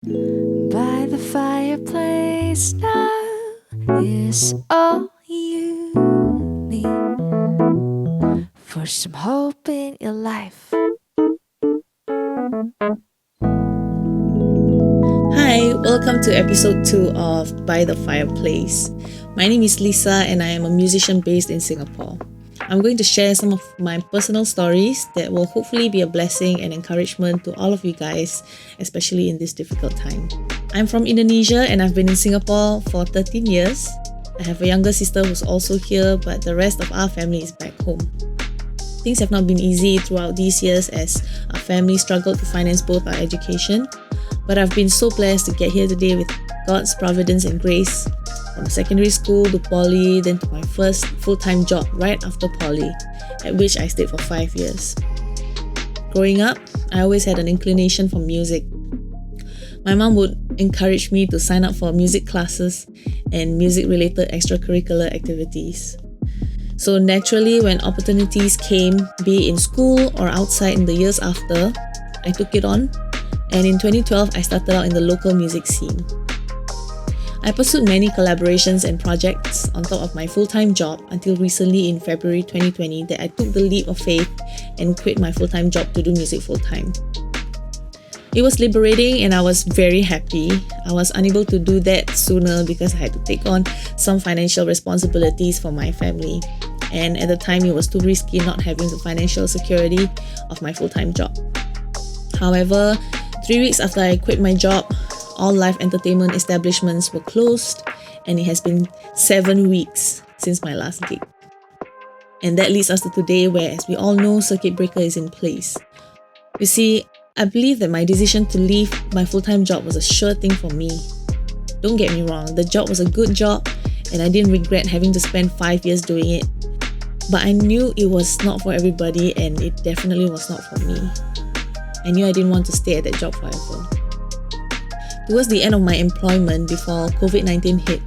By the fireplace, love is all you need for some hope in your life. Hi, welcome to episode 2 of By the Fireplace. My name is Lisa and I am a musician based in Singapore. I'm going to share some of my personal stories that will hopefully be a blessing and encouragement to all of you guys, especially in this difficult time. I'm from Indonesia and I've been in Singapore for 13 years. I have a younger sister who's also here, but the rest of our family is back home. Things have not been easy throughout these years as our family struggled to finance both our education, but I've been so blessed to get here today with God's providence and grace. From secondary school to poly, then to my first full-time job right after poly, at which I stayed for 5 years. Growing up, I always had an inclination for music. My mom would encourage me to sign up for music classes and music-related extracurricular activities. So naturally, when opportunities came, be it in school or outside in the years after, I took it on. And in 2012, I started out in the local music scene. I pursued many collaborations and projects on top of my full-time job until recently in February 2020 that I took the leap of faith and quit my full-time job to do music full-time. It was liberating and I was very happy. I was unable to do that sooner because I had to take on some financial responsibilities for my family. And at the time, it was too risky not having the financial security of my full-time job. However, 3 weeks after I quit my job, all live entertainment establishments were closed and it has been 7 weeks since my last gig. And that leads us to today where, as we all know, circuit breaker is in place. You see, I believe that my decision to leave my full-time job was a sure thing for me. Don't get me wrong, the job was a good job and I didn't regret having to spend 5 years doing it. But I knew it was not for everybody and it definitely was not for me. I knew I didn't want to stay at that job forever. Towards the end of my employment before COVID-19 hit,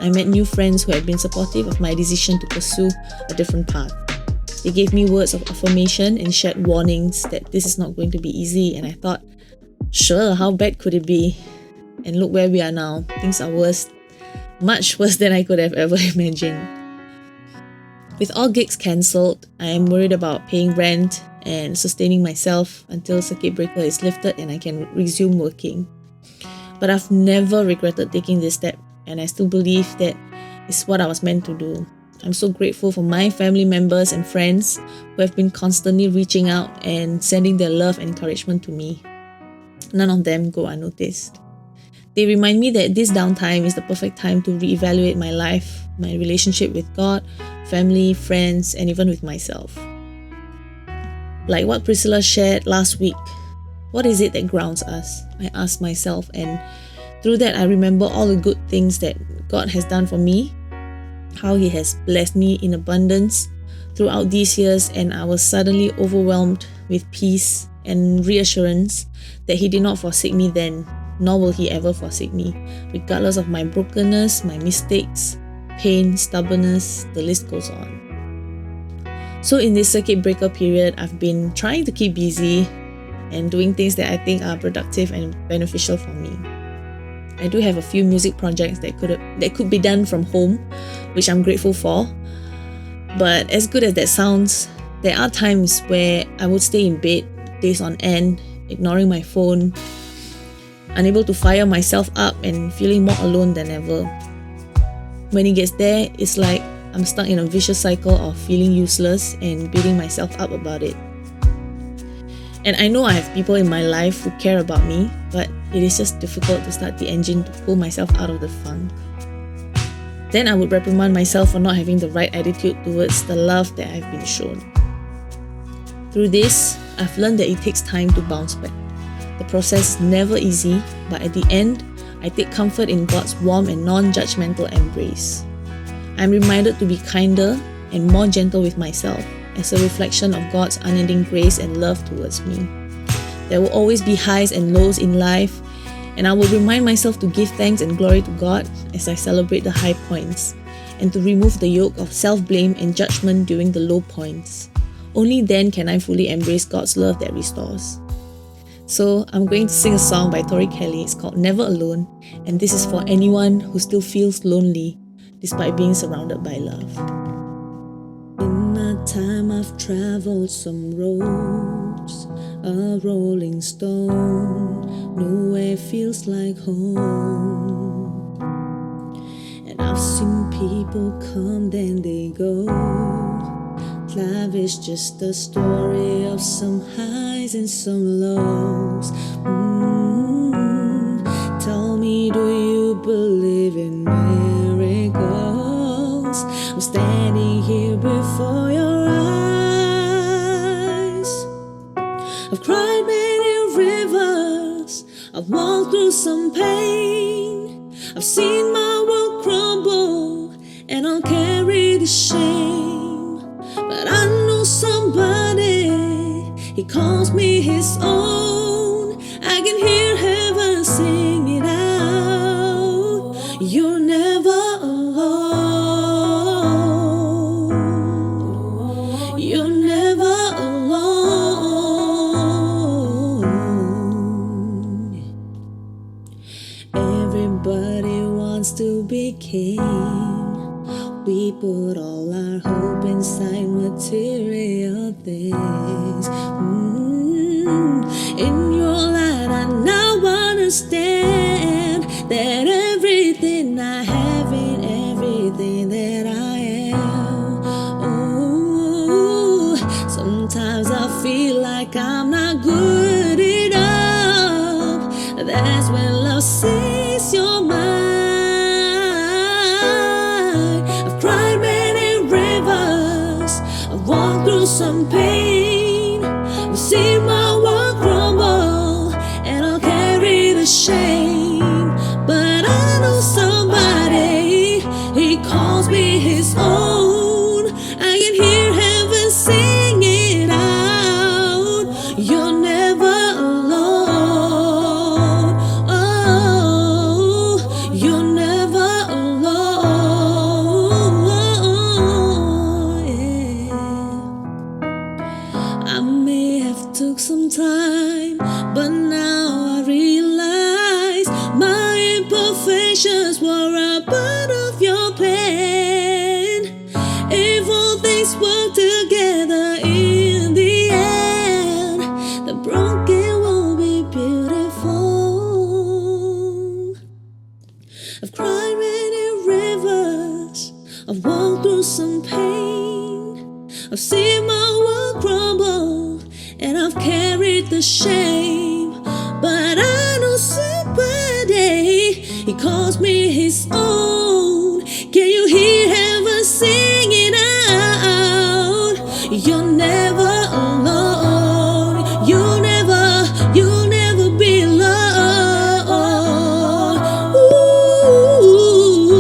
I met new friends who had been supportive of my decision to pursue a different path. They gave me words of affirmation and shared warnings that this is not going to be easy, and I thought, sure, how bad could it be? And look where we are now. Things are worse, much worse than I could have ever imagined. With all gigs cancelled, I am worried about paying rent and sustaining myself until circuit breaker is lifted and I can resume working. But I've never regretted taking this step and I still believe that it's what I was meant to do. I'm so grateful for my family members and friends who have been constantly reaching out and sending their love and encouragement to me. None of them go unnoticed. They remind me that this downtime is the perfect time to reevaluate my life, my relationship with God, family, friends, and even with myself. Like what Priscilla shared last week, what is it that grounds us? I asked myself, and through that I remember all the good things that God has done for me, how He has blessed me in abundance throughout these years, and I was suddenly overwhelmed with peace and reassurance that He did not forsake me then, nor will He ever forsake me, regardless of my brokenness, my mistakes, pain, stubbornness, the list goes on. So in this circuit breaker period, I've been trying to keep busy and doing things that I think are productive and beneficial for me. I do have a few music projects that could be done from home, which I'm grateful for. But as good as that sounds, there are times where I would stay in bed days on end, ignoring my phone, unable to fire myself up and feeling more alone than ever. When it gets there, it's like I'm stuck in a vicious cycle of feeling useless and beating myself up about it. And I know I have people in my life who care about me, but it is just difficult to start the engine to pull myself out of the funk. Then I would reprimand myself for not having the right attitude towards the love that I've been shown. Through this, I've learned that it takes time to bounce back. The process is never easy, but at the end, I take comfort in God's warm and non-judgmental embrace. I'm reminded to be kinder and more gentle with myself as a reflection of God's unending grace and love towards me. There will always be highs and lows in life, and I will remind myself to give thanks and glory to God as I celebrate the high points, and to remove the yoke of self-blame and judgment during the low points. Only then can I fully embrace God's love that restores. So I'm going to sing a song by Tori Kelly. It's called Never Alone, and this is for anyone who still feels lonely despite being surrounded by love. In my time I've traveled some roads, a rolling stone, nowhere feels like home. And I've seen people come then they go. Life is just a story of some highs and some lows. Tell me, do you believe in miracles? I'm standing here before your eyes. I've cried many rivers, I've walked through some pain. I've seen my world crumble, and I'll carry the shame. But I know somebody, he calls me his own. I can hear heaven sing it out. You're never alone. You're never alone. Everybody wants to be king. We put all our hope inside material things. In your light I now understand that everything I have ain't everything that I am. Oh, sometimes I feel like I'm not good enough. That's when love sees your mind. Walk through some pain, I've seen my world crumble, and I'll carry the shame. But I know somebody, he calls me his own. I can hear heaven sing it out. You're never alone. Oh, you're never alone. I may have took some time, but now I realize my imperfections were a part of your plan. If all things work together in the end, the broken will be beautiful. I've cried many rivers, I've walked through some pain. I've seen my world crumble, and I've carried the shame. But I know somebody, he calls me his own. Can you hear heaven sing it out? You're never alone. You'll never be alone. Ooh,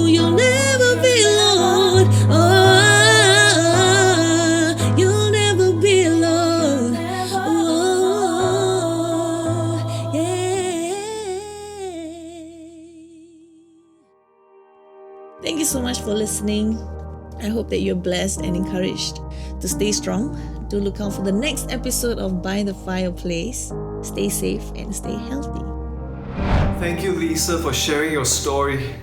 you'll never be alone. You'll never be alone. Oh, yeah. Thank you so much for listening. I hope that you're blessed and encouraged to stay strong. Do look out for the next episode of By the Fireplace. Stay safe and stay healthy. Thank you, Lisa, for sharing your story.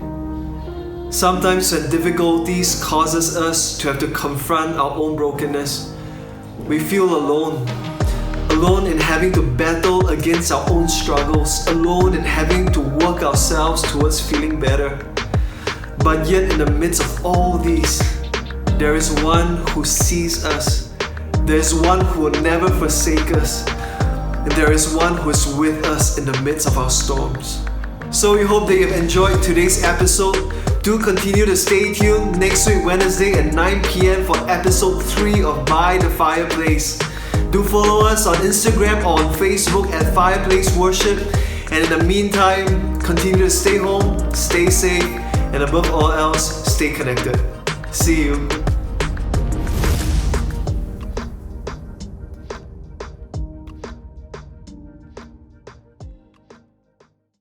Sometimes when difficulties causes us to have to confront our own brokenness, we feel alone. Alone in having to battle against our own struggles, alone in having to work ourselves towards feeling better. But yet in the midst of all these, there is one who sees us. There is one who will never forsake us. And there is one who is with us in the midst of our storms. So we hope that you've enjoyed today's episode. Do continue to stay tuned next week Wednesday at 9 p.m. for episode 3 of By the Fireplace. Do follow us on Instagram or on Facebook at Fireplace Worship. And in the meantime, continue to stay home, stay safe, and above all else, stay connected. See you.